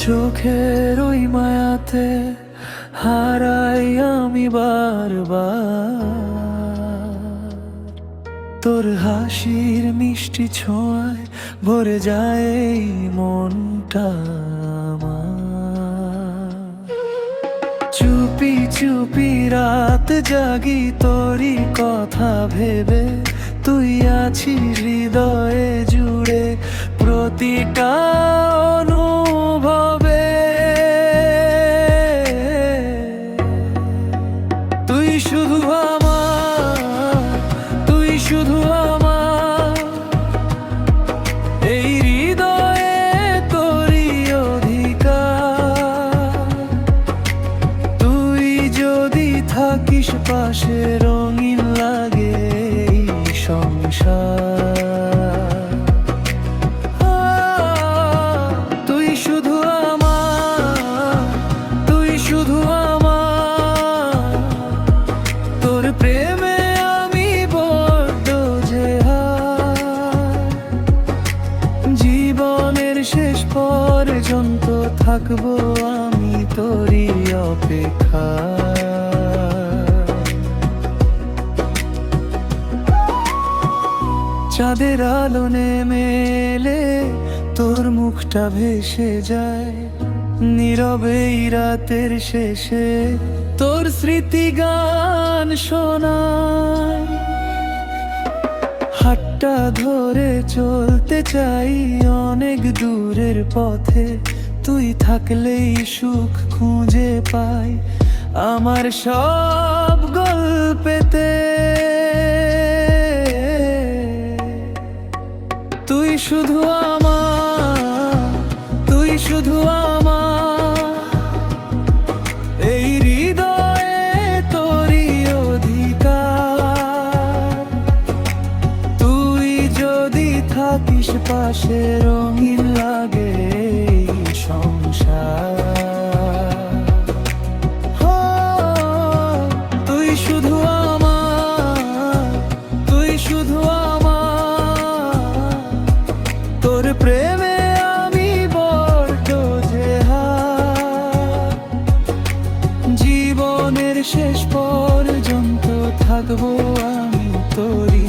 চোখের ওই মায়াতে হারাই আমি বারবার, তোর হাসির মিষ্টি ছোঁয়ায় ভরে যায় এই মনটা আমার। চুপি চুপি রাত জাগি তোরই কথা ভেবে, তুই আছিস হৃদয়ে জুড়ে প্রতিটা অনুভবে। তুই শুধু আমার, তুই শুধু আমার, এই হৃদয়ে তোরই অধিকার। তুই যদি থাকিস পাশে রঙিন লাগে এই সংসার। তুই শুধু আমার, তুই শুধু আমার, তোর প্রেমে আমি বড্ড যে হার। জীবনের শেষ পর্যন্ত থাকবো আমি তোরই অপেক্ষায়। চাঁদের আলো নেমে এলে তোর মুখটা ভেসে যায়, নীরবে এই রাতের শেষে তোর স্মৃতি গান শোনায়। হাতটা ধরে চলতে চাই অনেক দূরের পথে, তুই থাকলেই সুখ খুঁজে পাই আমার সব গল্পেতে। তুই শুধু আমার, তুই শুধু আমার, এই হৃদয়ে তোরই অধিকার। তুই যদি থাকিস পাশে রঙিন লাগে এই সংসার। তুই শুধু আমার, তুই শুধু আমার, তোর প্রেমে আমি বড্ড যে হার। জীবনের শেষ পর্যন্ত থাকবো আমি তোরই